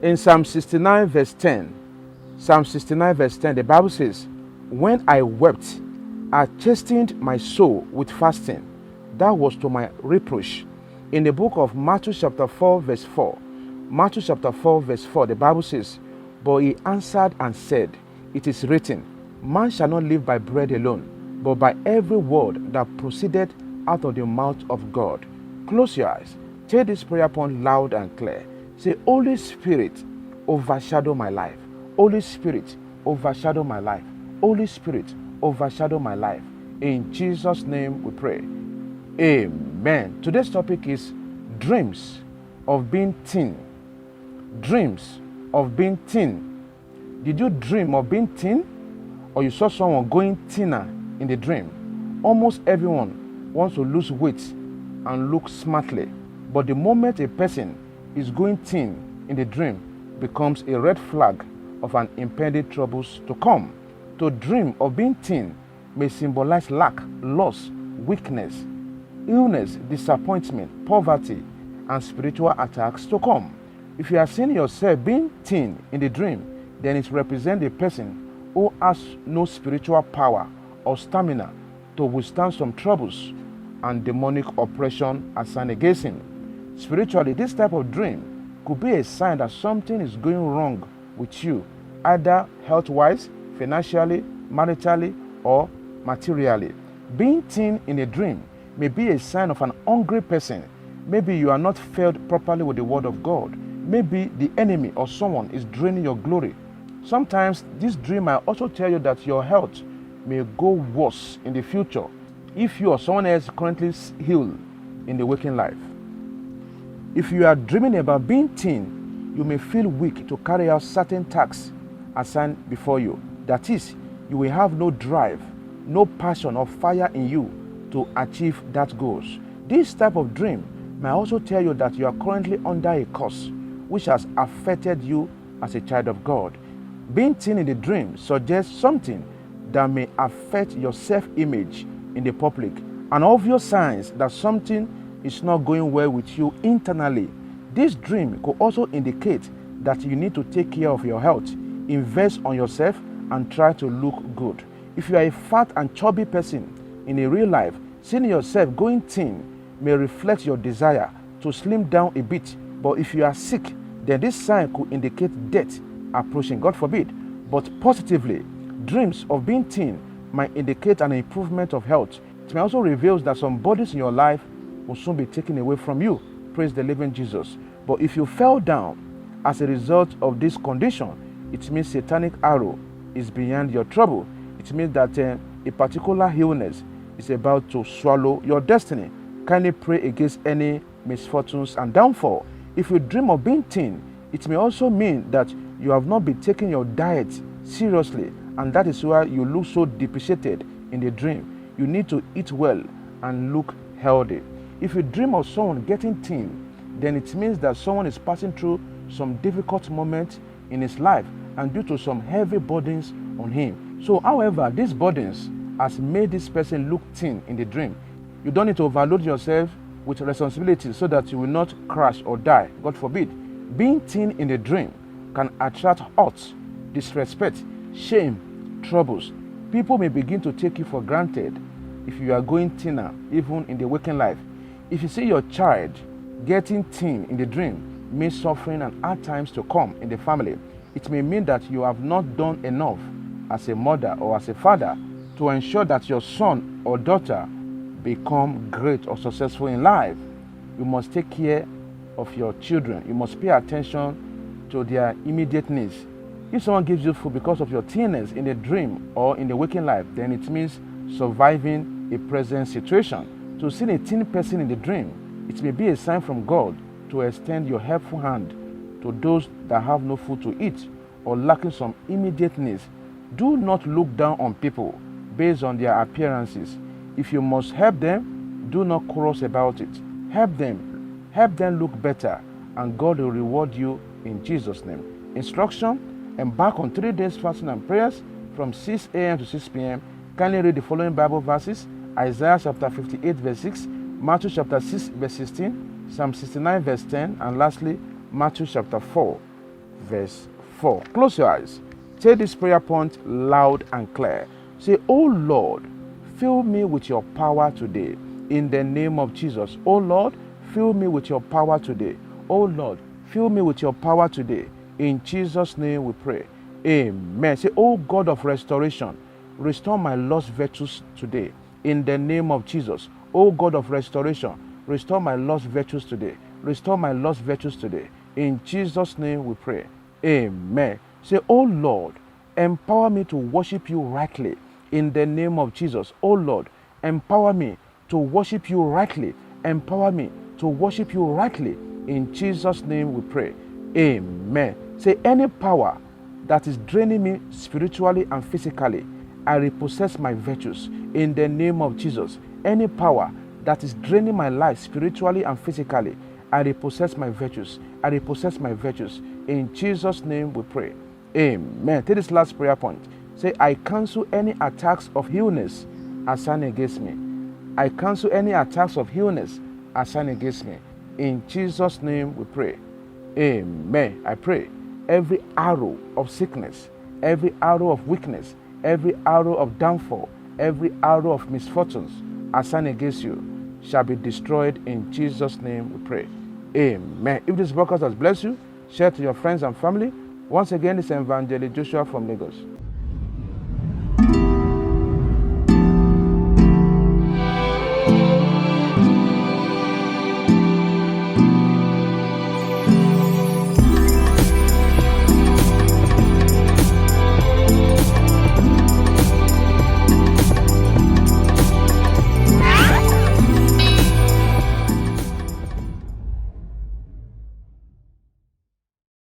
In Psalm 69 verse 10, the Bible says, when I wept, I chastened my soul with fasting. That was to my reproach. In the book of Matthew chapter 4 verse 4, the Bible says, but he answered and said, it is written, man shall not live by bread alone, but by every word that proceeded out of the mouth of God. Close your eyes. Take this prayer point loud and clear. Say, Holy Spirit, overshadow my life. Holy Spirit, overshadow my life. Holy Spirit, overshadow my life. In Jesus' name we pray. Amen. Today's topic is dreams of being thin. Dreams of being thin. Did you dream of being thin? Or you saw someone going thinner in the dream? Almost everyone wants to lose weight and look smartly. But the moment a person is going thin in the dream becomes a red flag of an impending troubles to come. To dream of being thin may symbolize lack, loss, weakness, illness, disappointment, poverty, and spiritual attacks to come. If you are seeing yourself being thin in the dream, then it represents a person who has no spiritual power or stamina to withstand some troubles and demonic oppression assigned against him. Spiritually, this type of dream could be a sign that something is going wrong with you, either health-wise, financially, maritally, or materially. Being thin in a dream may be a sign of an hungry person. Maybe you are not filled properly with the word of God. Maybe the enemy or someone is draining your glory. Sometimes this dream might also tell you that your health may go worse in the future if you or someone else currently healed in the waking life. If you are dreaming about being thin, you may feel weak to carry out certain tasks assigned before you. That is, you will have no drive, no passion or fire in you to achieve that goals. This type of dream may also tell you that you are currently under a curse which has affected you as a child of God. Being thin in the dream suggests something that may affect your self-image in the public, an obvious signs that something is not going well with you internally. This dream could also indicate that you need to take care of your health, invest on yourself, and try to look good. If you are a fat and chubby person in a real life, seeing yourself going thin may reflect your desire to slim down a bit. But if you are sick, then this sign could indicate death approaching, God forbid. But positively, dreams of being thin might indicate an improvement of health. It may also reveal that some bodies in your life will soon be taken away from you. Praise the living Jesus. But if you fell down as a result of this condition, it means satanic arrow is beyond your trouble. It means that a particular illness is about to swallow your destiny. Kindly pray against any misfortunes and downfall. If you dream of being thin, it may also mean that you have not been taking your diet seriously, and that is why you look so depreciated in the dream. You need to eat well and look healthy. If you dream of someone getting thin, then it means that someone is passing through some difficult moments in his life and due to some heavy burdens on him. So, however, these burdens has made this person look thin in the dream. You don't need to overload yourself with responsibilities so that you will not crash or die, God forbid. Being thin in the dream can attract hurt, disrespect, shame, troubles. People may begin to take you for granted if you are going thinner, even in the waking life. If you see your child getting thin in the dream, means suffering and hard times to come in the family. It may mean that you have not done enough as a mother or as a father to ensure that your son or daughter become great or successful in life. You must take care of your children. You must pay attention to their immediate needs. If someone gives you food because of your thinness in the dream or in the waking life, then it means surviving a present situation. To see a thin person in the dream, it may be a sign from God to extend your helpful hand to those that have no food to eat or lacking some immediate needs. Do not look down on people based on their appearances. If you must help them, do not cross about it. Help them look better, and God will reward you in Jesus' name. Instruction: embark on 3 days fasting and prayers from 6 a.m. to 6 p.m. Kindly read the following Bible verses: Isaiah chapter 58 verse 6, Matthew chapter 6 verse 16, Psalm 69 verse 10, and lastly, Matthew chapter 4 verse 4. Close your eyes. Say this prayer point loud and clear. Say, oh Lord, fill me with your power today. In the name of Jesus. Oh Lord, fill me with your power today. Oh Lord, fill me with your power today. In Jesus' name we pray. Amen. Say, oh God of restoration, restore my lost virtues today. In the name of Jesus. Oh God of restoration, restore my lost virtues today. Restore my lost virtues today. In Jesus' name we pray. Amen. Say, oh Lord, empower me to worship you rightly. In the name of Jesus. Oh Lord, empower me to worship you rightly. Empower me to worship you rightly. In Jesus' name we pray. Amen. Say, any power that is draining me spiritually and physically, I repossess my virtues. In the name of Jesus. Any power that is draining my life spiritually and physically, I repossess my virtues. I repossess my virtues. In Jesus' name we pray. Amen. Take this last prayer point. Say, I cancel any attacks of illness assigned against me. I cancel any attacks of illness assigned against me. In Jesus' name we pray. Amen. I pray every arrow of sickness, every arrow of weakness, every arrow of downfall, every arrow of misfortunes assigned against you shall be destroyed. In Jesus' name we pray. Amen. If this broadcast has blessed you, share to your friends and family. Once again, it's Evangelist Joshua from Lagos.